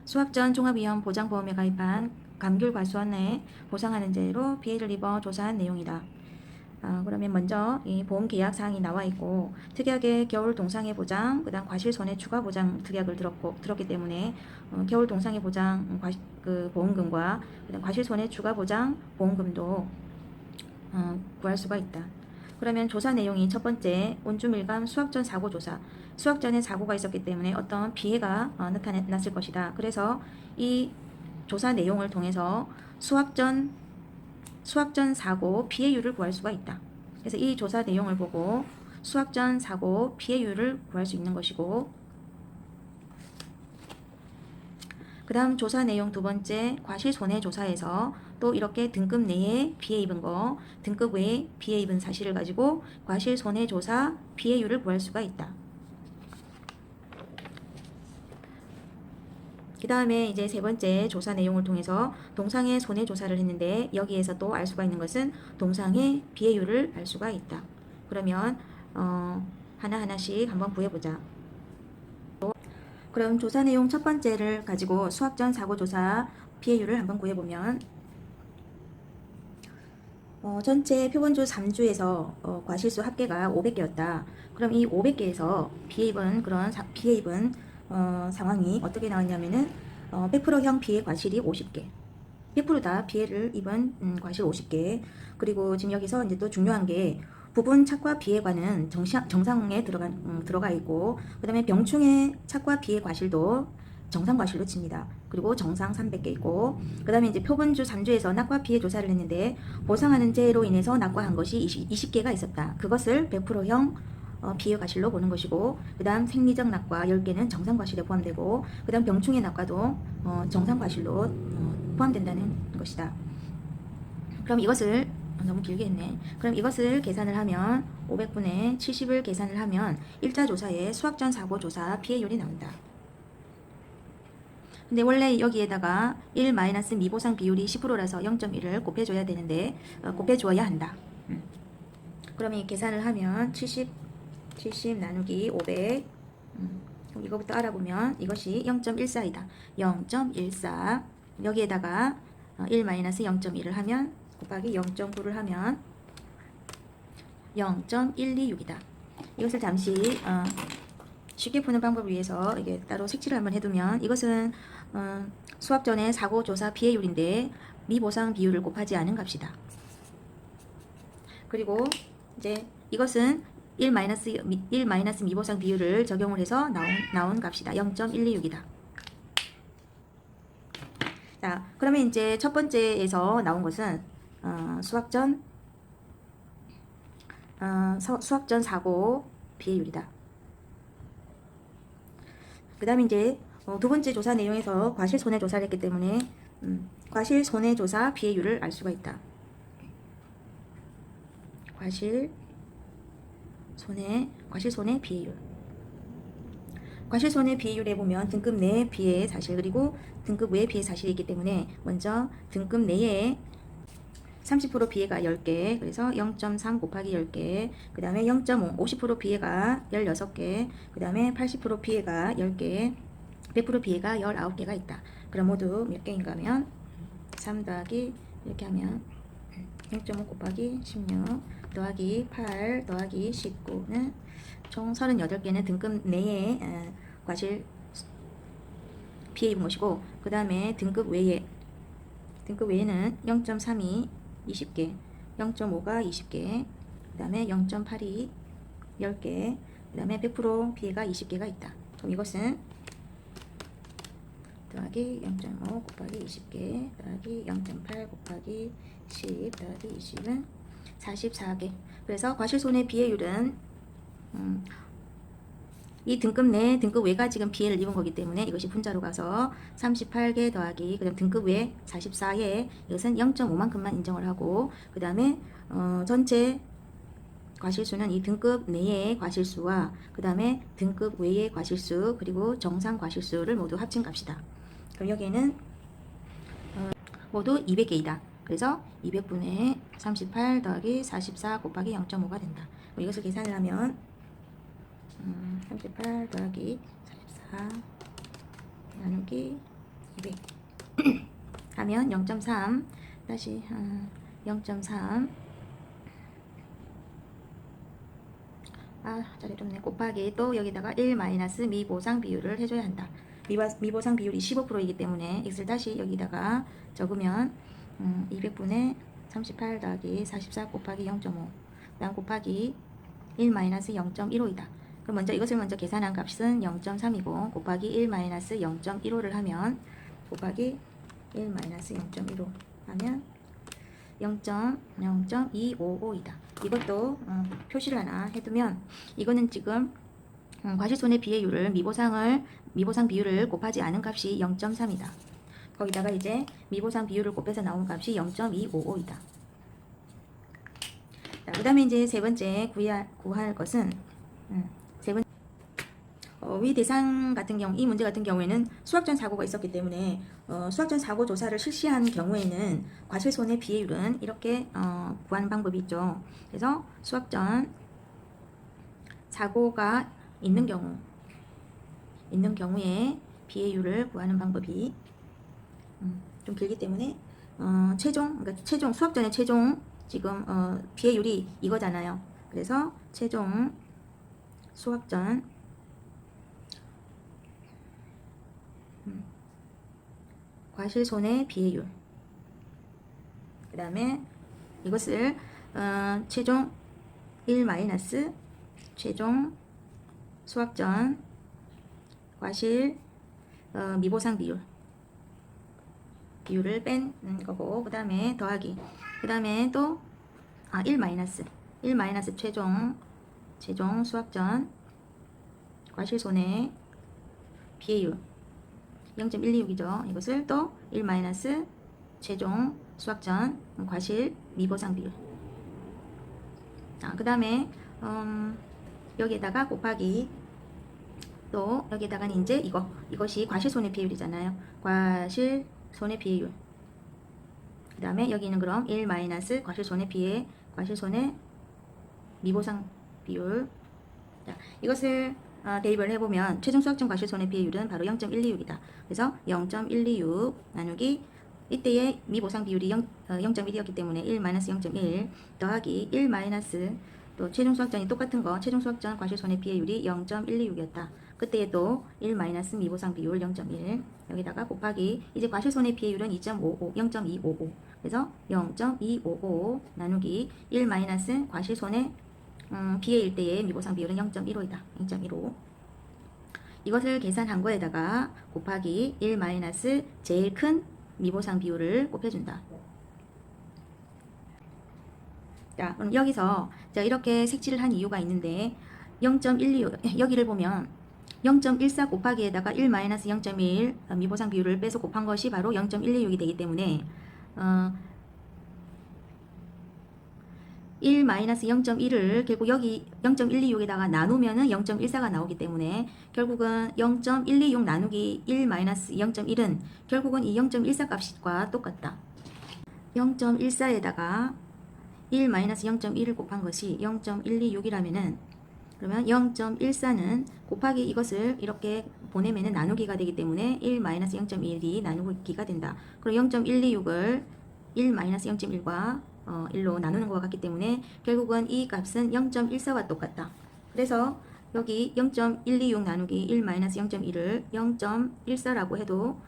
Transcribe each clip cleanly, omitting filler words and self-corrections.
수학 전 종합위험 보장보험에 가입한 감귤과수원에 보상하는 죄로 피해를 입어 조사한 내용이다. 그러면 먼저 이 보험 계약 사항이 나와 있고, 특약에 겨울 동상해 보장, 그다음 과실 손해 추가 보장 특약을 들었기 때문에 겨울 동상해 보장 그 보험금과 그다음 과실 손해 추가 보장 보험금도 구할 수가 있다. 그러면 조사 내용이 첫 번째, 온주밀감 수학 전 사고 조사. 수학 전에 사고가 있었기 때문에 어떤 피해가 나타났을 것이다. 그래서 이 조사 내용을 통해서 수학 전 사고 피해율을 구할 수가 있다. 그래서 이 조사 내용을 보고 수학 전 사고 피해율을 구할 수 있는 것이고, 그 다음 조사 내용 두 번째, 과실손해조사에서 또 이렇게 등급 내에 피해 입은 거, 등급 외에 피해 입은 사실을 가지고 과실손해조사 피해율을 구할 수가 있다. 그 다음에 이제 세 번째 조사 내용을 통해서 동상의 손해조사를 했는데, 여기에서 또 알 수가 있는 것은 동상의 피해율을 알 수가 있다. 그러면 하나하나씩 한번 구해보자. 그럼 조사 내용 첫 번째를 가지고 수학 전 사고 조사 피해율을 한번 구해보면, 전체 표본주 3주에서 과실수 합계가 500개였다. 그럼 이 500개에서 피해 입은 상황이 어떻게 나왔냐면은 100%형 피해 과실이 50개. 100%다 피해를 입은 과실 50개. 그리고 지금 여기서 이제 또 중요한 게, 부분 착과 피해과는 정상에 들어가 있고, 그 다음에 병충해 착과 피해 과실도 정상 과실로 칩니다. 그리고 정상 300개 있고, 그 다음에 이제 표본주 3주에서 낙과 피해 조사를 했는데, 보상하는 죄로 인해서 낙과한 것이 20개가 있었다. 그것을 100%형 피해 과실로 보는 것이고, 그 다음 생리적 낙과 10개는 정상 과실에 포함되고, 그 다음 병충해 낙과도 정상 과실로 포함된다는 것이다. 그럼 이것을 너무 길게 했네. 그럼 이것을 계산을 하면 500분의 70을 계산을 하면 1차 조사의 수학 전 사고 조사 피해율이 나온다. 근데 원래 여기에다가 1 마이너스 미보상 비율이 10%라서 0.1을 곱해줘야 되는데 곱해주어야 한다. 그러면 계산을 하면 70 나누기 500, 그럼 이거부터 알아보면 이것이 0.14이다. 0.14. 여기에다가 1 마이너스 0.1을 하면 곱하기 0.9를 하면 0.126이다. 이것을 잠시 쉽게 푸는 방법을 위해서 이게 따로 색칠을 한번 해두면, 이것은 수학 전에 사고 조사 피해율인데 미보상 비율을 곱하지 않은 값이다. 그리고 이제 이것은 1 마이너스 미보상 비율을 적용을 해서 나온 값이다. 0.126이다. 자, 그러면 이제 첫 번째에서 나온 것은 수학 전 사고 피해율이다. 그 다음에 이제 두 번째 조사 내용에서 과실손해조사를 했기 때문에 과실손해조사 피해율을 알 수가 있다. 과실손해 피해율. 과실손해 비율에 보면 등급 내 피해 사실, 그리고 등급 외 피해 사실이 있기 때문에 먼저 등급 내에 30% 피해가 10개, 그래서 0.3 곱하기 10개, 그 다음에 0.5, 50% 피해가 16개, 그 다음에 80% 피해가 10개, 100% 피해가 19개가 있다. 그럼 모두 몇 개인가 하면 3 더하기 이렇게 하면 0.5 곱하기 16 더하기 8 더하기 19는 총 38개는 등급 내에 과실 피해 입은 것이고, 그 다음에 등급 외에는 0.3이 20개, 0.5가 20개, 그 다음에 0.8이 10개, 그 다음에 100% 피해가 20개가 있다. 그럼 이것은 더하기 0.5 곱하기 20개 더하기 0.8 곱하기 10 더하기 20은 44개. 그래서 과실손해 피해율은 이 등급 내 등급 외가 지금 피해를 입은 거기 때문에 이것이 분자로 가서 38개 더하기 그다음 등급 외 44개, 이것은 0.5만큼만 인정을 하고, 그 다음에 전체 과실수는 이 등급 내의 과실수와 그 다음에 등급 외의 과실수 그리고 정상 과실수를 모두 합친 값이다. 그럼 여기에는 모두 200개이다. 그래서 200분의 38 더하기 44 곱하기 0.5가 된다. 이것을 계산을 하면 38 더하기 44 나누기 200 하면 0.3 다시 0.3 자리 좁네. 곱하기 또 여기다가 1 마이너스 미보상 비율을 해줘야 한다. 미보상 비율이 15%이기 때문에 x를 다시 여기다가 적으면 200분의 38 더하기 44 곱하기 0.5 그다음 곱하기 1 마이너스 0.15이다. 그럼 먼저 이것을 먼저 계산한 값은 0.3이고 곱하기 1 마이너스 0.15를 하면 곱하기 1 마이너스 0.15 하면 0.0255이다. 이것도 표시를 하나 해두면 이거는 지금 과실손해비해율을 미보상 비율을 곱하지 않은 값이 0.3이다. 거기다가 이제 미보상 비율을 곱해서 나온 값이 0.255이다. 그 다음에 이제 세 번째 구할 것은 위 대상 같은 경우, 이 문제 같은 경우에는 수학전 사고가 있었기 때문에 수학전 사고 조사를 실시한 경우에는 과실손해비해율은 이렇게 구하는 방법이 있죠. 그래서 수학전 사고가 있는 경우에 비해율을 구하는 방법이 좀 길기 때문에 그러니까 최종 수학전의 최종 지금 비해율이 이거잖아요. 그래서 최종 수학전 과실손해비해율 그 다음에 이것을 최종 1 마이너스 최종 수학전 과실 미보상 비율을 뺀 거고 그 다음에 더하기 그 다음에 또 1 마이너스 최종 수학전 과실손해 비해율 0.126이죠. 이것을 또 1 마이너스 최종 수학전 과실 미보상 비율 그 다음에 여기에다가 곱하기 또 여기에다가는 이제 이것이 과실손해 비율이잖아요. 과실손해 비율 그 다음에 여기는 그럼 1 마이너스 과실손해 미보상 비율 이것을 대입을 해보면 최종 수학전 과실손해 비율은 바로 0.126이다. 그래서 0.126 나누기 이때의 미보상 비율이 0.1이었기 때문에 1 마이너스 0.1 더하기 1 마이너스 또 최종 수학전이 똑같은 거 최종 수학전 과실손해 비율이 0.126이었다. 그때에 또 1 마이너스 미보상 비율 0.1 여기다가 곱하기 이제 과실손해 비율은 0.25 그래서 0.255 나누기 1 마이너스 과실손해 비해일 때의 미보상 비율은 0.15이다. 0.15 이것을 계산한 거에다가 곱하기 1 마이너스 제일 큰 미보상 비율을 곱해준다. 자, 그럼 여기서 제가 이렇게 색칠을 한 이유가 있는데 0.126 여기를 보면 0.14 곱하기에다가 1 마이너스 0.1 미보상 비율을 빼서 곱한 것이 바로 0.126이 되기 때문에 1 마이너스 0.1을 결국 여기 0.126에다가 나누면은 0.14가 나오기 때문에 결국은 0.126 나누기 1 마이너스 0.1은 결국은 이 0.14 값과 똑같다. 0.14에다가 1 마이너스 0.1을 곱한 것이 0.126이라면은 그러면 0.14는 곱하기 이것을 이렇게 보내면은 나누기가 되기 때문에 1 마이너스 0.1이 나누기가 된다. 그럼 0.126을 1 마이너스 0.1과 1로 나누는 것과 같기 때문에 결국은 이 값은 0.14와 똑같다. 그래서 여기 0.126 나누기 1 마이너스 0.1을 0.14라고 해도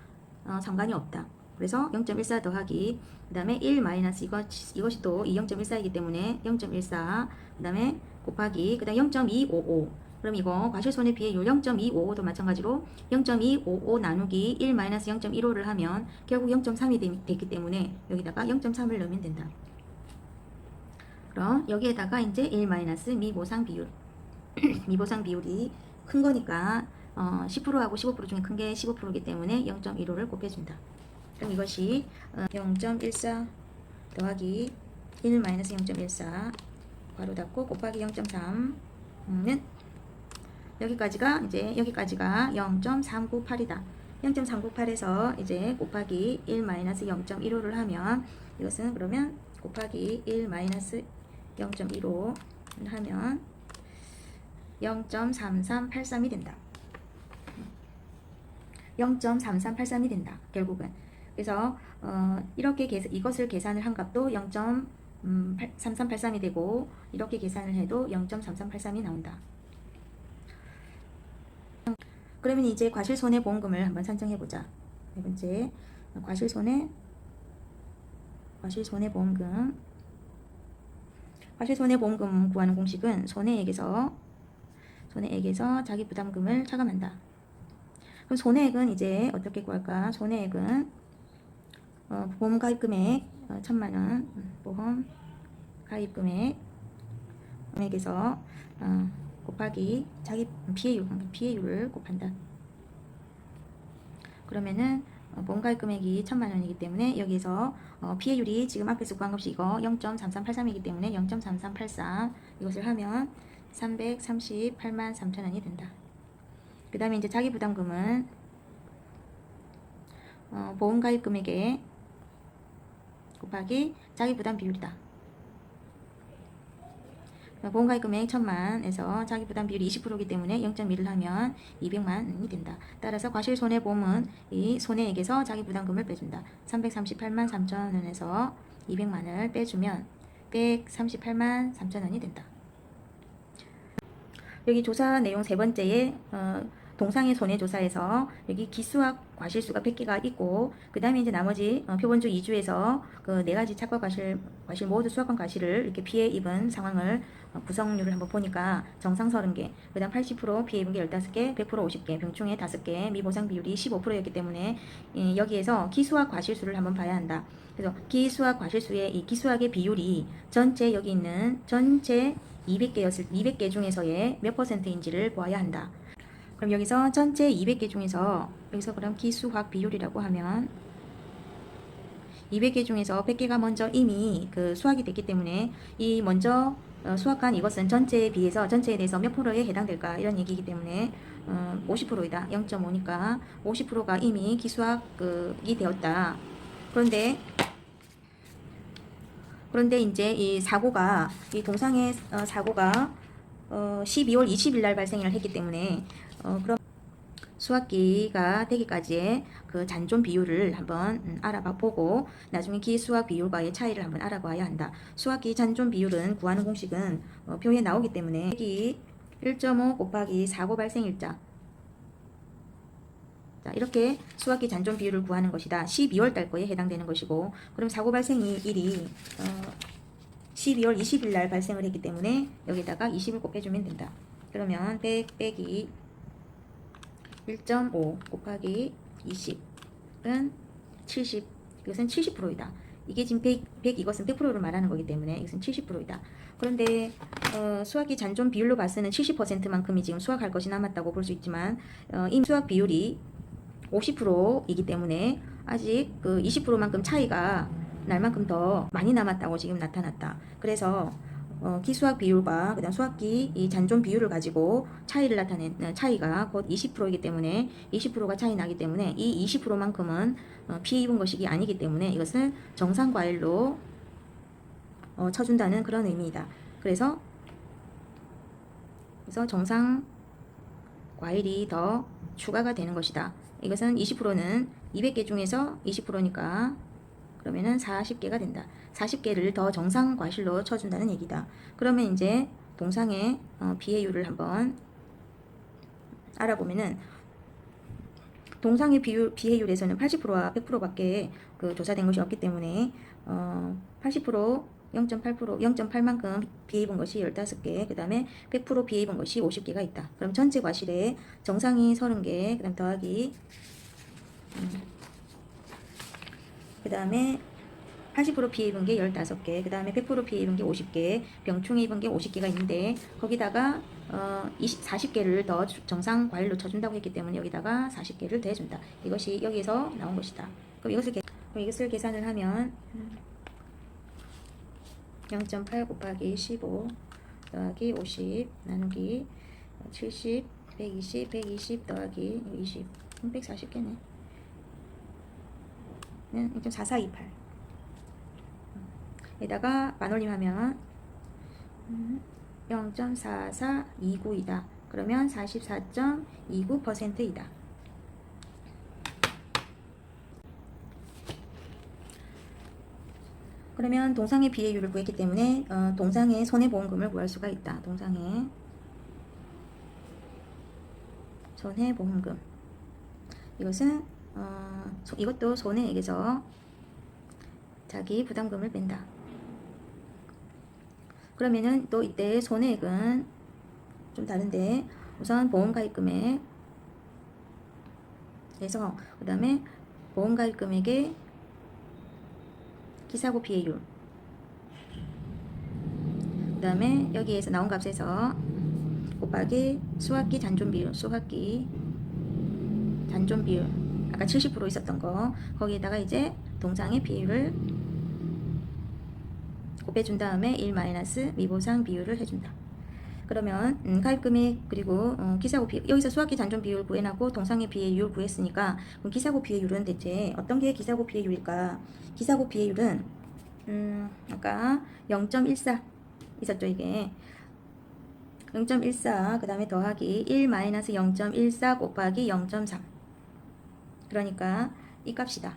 상관이 없다. 그래서 0.14 더하기 그 다음에 1 마이너스 이것이 또 이 0.14이기 때문에 0.14 그 다음에 곱하기 그 다음 0.255 그럼 이거 과실손해 비해율 0.255도 마찬가지로 0.255 나누기 1 마이너스 0.15를 하면 결국 0.3이 됐기 때문에 여기다가 0.3을 넣으면 된다. 그럼 여기에다가 이제 1 마이너스 미보상 비율 미보상 비율이 큰 거니까 10%하고 15% 중에 큰 게 15%이기 때문에 0.15를 곱해준다. 그럼 이것이 0.14 더하기 1 마이너스 0.14 괄호 닫고 곱하기 0.3는 여기까지가 0.398이다. 0.398에서 이제 곱하기 1 마이너스 0.15를 하면 이것은 그러면 곱하기 1 마이너스 0.15를 하면 0.3383이 된다. 0.3383이 된다. 결국은. 그래서 이렇게 이것을 계산을 한 값도 0.3383이 되고 이렇게 계산을 해도 0.3383이 나온다. 그러면 이제 과실손해보험금을 한번 산정해보자. 네 번째, 과실손해보험금. 과실손해보험금 구하는 공식은 손해액에서 자기부담금을 차감한다. 그럼 손해액은 이제 어떻게 구할까? 손해액은 보험 가입금액 1,000만원, 보험 가입금액에서 곱하기 자기 피해율을 곱한다. 그러면은 보험 가입 금액이 1,000만원이기 때문에 여기서 피해율이 지금 앞에서 구한 것이 이거 0.3383이기 때문에 0.3383 이것을 하면 338만 3천원이 된다. 그 다음에 이제 자기 부담금은 보험 가입 금액에 곱하기 자기 부담 비율이다. 보험 가입 금액 1,000만에서 자기 부담 비율이 20%이기 때문에 0.1을 하면 200만원이 된다. 따라서 과실손해보험은 이 손해액에서 자기 부담금을 빼준다. 338만 3천원에서 200만원을 빼주면 138만 3천원이 된다. 여기 조사 내용 세 번째에 동상의 손해조사에서 여기 기수학 과실수가 100개가 있고 그 다음에 이제 나머지 표본주 2주에서 그 4가지 착과 과실 모두 수학관 과실을 이렇게 피해 입은 상황을 구성률을 한번 보니까 정상 30개, 그 다음 80% 피해 입은 게 15개, 100% 50개, 병충해 5개, 미보상 비율이 15%였기 때문에 여기에서 기수학 과실수를 한번 봐야 한다. 그래서 기수학 과실수의 이 기수학의 비율이 전체 여기 있는 전체 200개 중에서의 몇 %인지를 보아야 한다. 그럼 여기서 전체 200개 중에서 여기서 그럼 기수학 비율이라고 하면 200개 중에서 100개가 먼저 이미 그 수학이 됐기 때문에 이 먼저 수학한 이것은 전체에 비해서 전체에 대해서 몇 프로에 해당될까 이런 얘기이기 때문에 50%이다. 0.5니까 50%가 이미 기수학이 되었다. 그런데 이제 이 동상의 사고가 12월 20일 날 발생을 했기 때문에 그럼 수학기가 되기까지의 그 잔존 비율을 한번 알아봐 보고 나중에 기수학 비율과의 차이를 한번 알아봐야 한다. 수학기 잔존 비율은 구하는 공식은 표에 나오기 때문에 여기 1.5 곱하기 사고 발생일자, 자, 이렇게 수학기 잔존 비율을 구하는 것이다. 12월 달 거에 해당되는 것이고, 그럼 사고 발생일이 12월 20일 날 발생을 했기 때문에 여기다가 20을 곱해주면 된다. 그러면 100 빼기 1.5 곱하기 20은 70, 이것은 70%이다. 이게 지금 100 이것은 100%를 말하는 거기 때문에 이것은 70%이다. 그런데 수학기 잔존 비율로 봤을 때는 70%만큼이 지금 수학할 것이 남았다고 볼 수 있지만 이미 수학 비율이 50%이기 때문에 아직 그 20%만큼 차이가 날 만큼 더 많이 남았다고 지금 나타났다. 그래서 기수학 비율과 그다음 수학기 이 잔존 비율을 가지고 차이를 나타낸 차이가 곧 20%이기 때문에 20%가 차이 나기 때문에 이 20%만큼은 피해 입은 것이 아니기 때문에 이것은 정상 과일로 쳐준다는 그런 의미이다. 그래서 정상 과일이 더 추가가 되는 것이다. 이것은 20%는 200개 중에서 20%니까 그러면은 40개가 된다. 40개를 더 정상 과실로 쳐준다는 얘기다. 그러면 이제 동상의 비해율을 한번 알아보면은 동상의 비해율에서는 80%와 100%밖에 그 조사된 것이 없기 때문에 80% 0.8% 0.8만큼 비해 입은 것이 15개, 그 다음에 100% 비해 입은 것이 50개가 있다. 그럼 전체 과실에 정상이 30개, 그 다음 더하기 그 다음에 80% 피해 입은 게 15개, 그 다음에 100% 피해 입은 게 50개, 병충해 입은 게 50개가 있는데 거기다가 40개를 더 정상 과일로 쳐준다고 했기 때문에 여기다가 40개를 더해준다. 이것이 여기서 나온 것이다. 그럼 이것을 계산을 하면 0.8 곱하기 15 더하기 50 나누기 70 120 더하기 20 140개네. 1.4428 에다가 만올림하면 0.4429이다. 그러면 44.29%이다. 그러면 동상의 비례율을 구했기 때문에 동상의 손해보험금을 구할 수가 있다. 동상의 손해보험금. 이것은 이것도 손해액에서 자기 부담금을 뺀다. 그러면은 또 이때 손해액은 좀 다른데 우선 보험가입 금액에서 그 다음에 보험가입 금액의 기사고 비례율, 그 다음에 여기에서 나온 값에서 곱하기 수학기 잔존 비율, 수학기 잔존 비율 아까 70% 있었던 거 거기에다가 이제 동상의 비율을 곱해준 다음에 1 마이너스 미보상 비율을 해준다. 그러면 가입금액 그리고 기사고 비율, 여기서 수학기 잔존 비율 구해놨고 동상의 비례율 구했으니까 그럼 기사고 비례율은 대체 어떤 게 기사고 비례율일까? 기사고 비례율은 아까 0.14 있었죠. 이게 0.14 그 다음에 더하기 1 마이너스 0.14 곱하기 0.3 그러니까 이 값이다.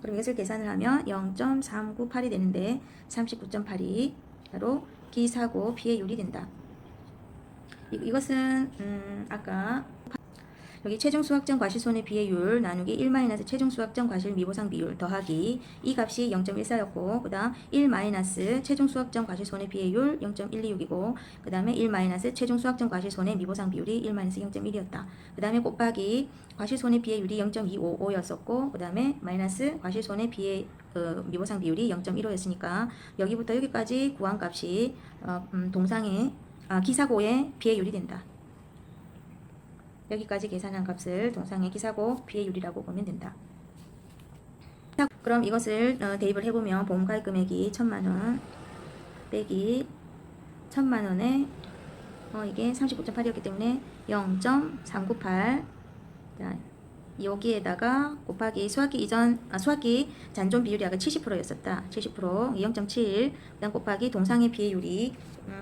그럼 이것을 계산을 하면 0.398이 되는데 39.8이 바로 기사고 비례율이 된다. 이것은 아까 여기 최종 수확전 과실손해 비례율 나누기 1 마이너스 최종 수확전 과실 미보상 비율 더하기 이 값이 0.14였고 그 다음 1 마이너스 최종 수확전 과실손해 비례율 0.126이고 그 다음에 1 마이너스 최종 수확전 과실손해 미보상 비율이 1 마이너스 0.1이었다. 그 다음에 곱하기 과실손해 비례율이 0.255였었고 그 다음에 마이너스 과실손해 비례 미보상 비율이 0.15였으니까 여기부터 여기까지 구한 값이 동상의 기사고의 비례율이 된다. 여기까지 계산한 값을 동상의 기사고 비례율이라고 보면 된다. 그럼 이것을 대입을 해보면 보험가입 금액이 1000만원 빼기 1000만원에 이게 39.8이었기 때문에 0.398 여기에다가 곱하기 수학기 수학기 잔존 비율이 아까 70%였었다. 70% 0.7 그다음 곱하기 동상의 비례율이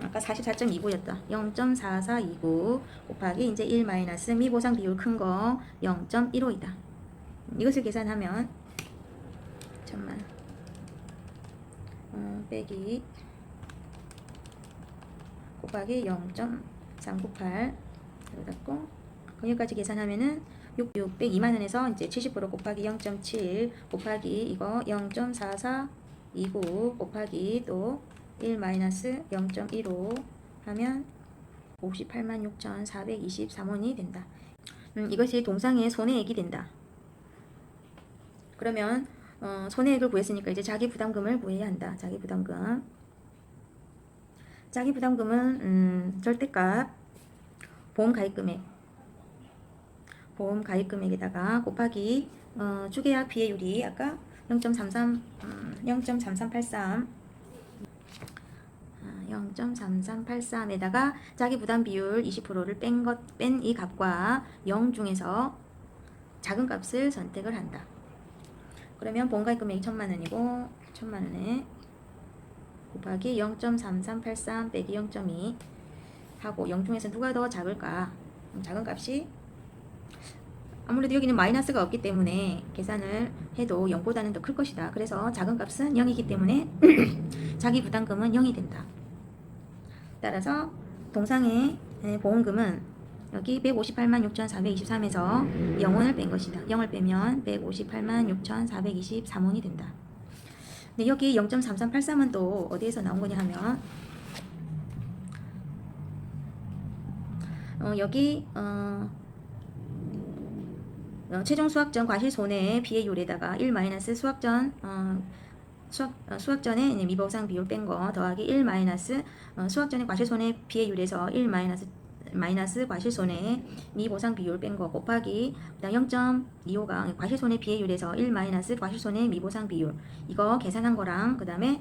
아까 44.29였다. 0.4429 곱하기 이제 1 마이너스 미보상 비율 큰 거 0.15이다. 이것을 계산하면 1000만 빼기 곱하기 0.398 그래갖고 여기까지 계산하면은 602만원에서 이제 70% 곱하기 0.7 곱하기 이거 0.4429 곱하기 또 1 마이너스 0.15 하면 586,423원이 된다. 이것이 동상의 손해액이 된다. 그러면 손해액을 구했으니까 이제 자기 부담금을 구해야 한다. 자기 부담금. 자기 부담금은 절대값 보험 가입금액 보험 가입금액에다가 곱하기 주계약 비례율이 아까 0.3383 0.3383에다가 자기 부담 비율 20%를 뺀 이 값과 0 중에서 작은 값을 선택을 한다. 그러면 보험 가입 금액이 1000만원이고 1000만원에 곱하기 0.3383 빼기 0.2 하고 0 중에서 누가 더 작을까? 작은 값이 아무래도 여기는 마이너스가 없기 때문에 계산을 해도 0보다는 더 클 것이다. 그래서 작은 값은 0이기 때문에 자기 부담금은 0이 된다. 따라서 동상의 보험금은 여기 1,586,423에서 0원을 뺀 것이다. 0을 빼면 1,586,423원이 된다. 근데 여기 0.3383은 또 어디에서 나온 거냐 하면 여기 최종 수확전 과실손해 비례율에다가 1 마이너스 수확전의 미보상 비율 뺀 거 더하기 1 마이너스 수확전의 과실손해 비례율에서 1 마이너스 과실손해 미보상 비율 뺀 거 곱하기 0.25가 과실손해 비례율에서 1 마이너스 과실손해 미보상 비율 이거 계산한 거랑 그 다음에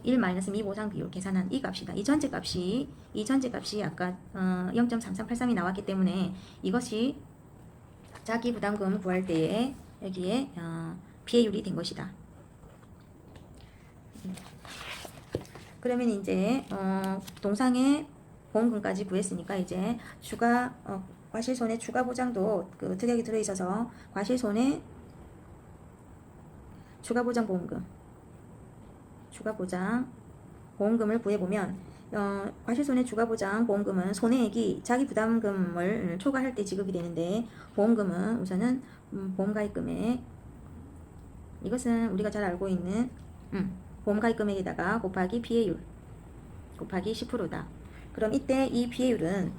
1 마이너스 미보상 비율 계산한 이 값이다. 이 전체 값이 아까 0.3383이 나왔기 때문에 이것이 자기 부담금 구할 때에 여기에 비례율이 된 것이다. 그러면 이제 동상의 보험금까지 구했으니까 이제 추가 과실손해 추가 보장도 그 특약이 들어있어서 과실손해 추가 보장 보험금 추가 보장 보험금을 구해보면 과실손해 추가 보장 보험금은 손해액이 자기 부담금을 초과할 때 지급이 되는데 보험금은 우선은 보험가입 금액 이것은 우리가 잘 알고 있는 보험가입 금액에다가 곱하기 피해율 곱하기 10%다. 그럼 이때 이 피해율은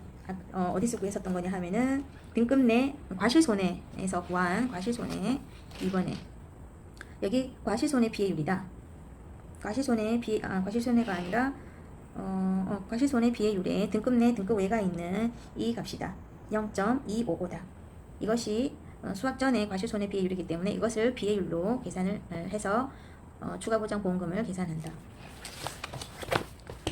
어디서 구했었던 거냐 하면은 등급 내 과실손해에서 구한 과실손해 2번에 여기 과실손해 피해율이다. 과실손해가 아니라 과실손해 피해율에 등급 내 등급 외가 있는 이 값이다. 0.255다. 이것이 수학전의 과실손해 피해율이기 때문에 이것을 피해율로 계산을 해서 추가보장보험금을 계산한다.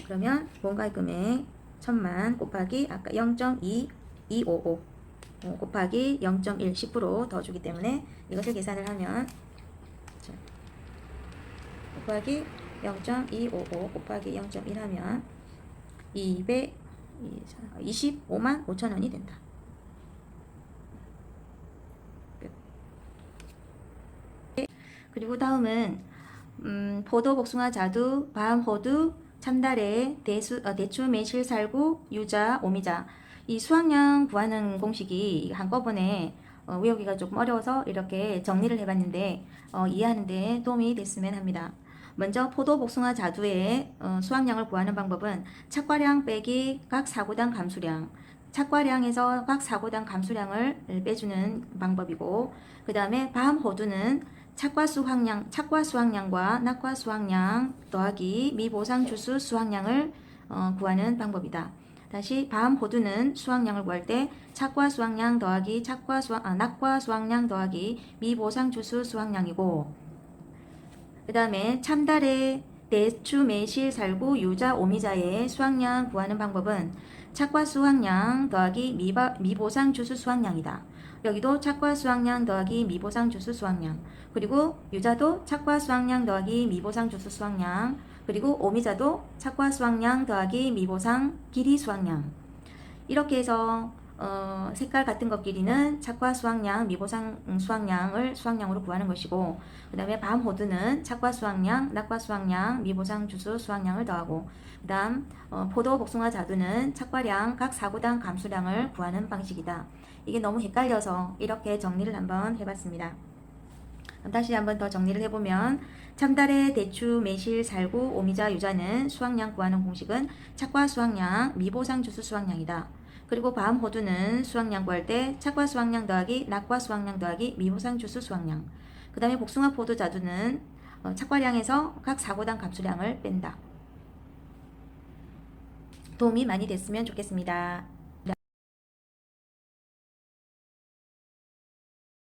그러면 보험가입 금액 1000만 곱하기 아까 0.2255 곱하기 0.1 10% 더 주기 때문에 이것을 계산을 하면 곱하기 0.255 곱하기 0.1 하면 225만 5천원이 된다. 그리고 다음은 포도, 복숭아, 자두, 밤, 호두, 참다래, 대추, 매실, 살구, 유자, 오미자 이 수확량 구하는 공식이 한꺼번에 외우기가 조금 어려워서 이렇게 정리를 해봤는데 이해하는데 도움이 됐으면 합니다. 먼저 포도, 복숭아, 자두의 수확량을 구하는 방법은 착과량 빼기 각 사고당 감수량 착과량에서 각 사고당 감수량을 빼주는 방법이고 그 다음에 밤, 호두는 착과 수확량과 낙과 수확량 더하기 미보상 주수 수확량을 구하는 방법이다. 다시 밤 호두는 수확량을 구할 때 착과 수확량 더하기 낙과 수확량 더하기 미보상 주수 수확량이고 그 다음에 참다래, 대추, 매실, 살구, 유자, 오미자의 수확량 구하는 방법은 착과 수확량 더하기 미보상 주수 수확량이다. 여기도 착과 수확량 더하기 미보상 주수 수확량 그리고 유자도 착과 수확량 더하기 미보상 주수 수확량 그리고 오미자도 착과 수확량 더하기 미보상 길이 수확량 이렇게 해서 색깔 같은 것끼리는 착과 수확량, 미보상 수확량을 수확량으로 구하는 것이고 그 다음에 밤 호두는 착과 수확량, 낙과 수확량, 미보상 주수 수확량을 더하고 그 다음 포도, 복숭아, 자두는 착과량, 각 사고당 감수량을 구하는 방식이다. 이게 너무 헷갈려서 이렇게 정리를 한번 해봤습니다. 다시 한번 더 정리를 해보면 참다래, 대추, 매실, 살구, 오미자, 유자는 수확량 구하는 공식은 착과 수확량, 미보상 주수 수확량이다. 그리고 밤 호두는 수확량 구할 때 착과 수확량 더하기 낙과 수확량 더하기 미보상 주수 수확량 그 다음에 복숭아, 포도, 자두는 착과량에서 각 사고당 감수량을 뺀다. 도움이 많이 됐으면 좋겠습니다.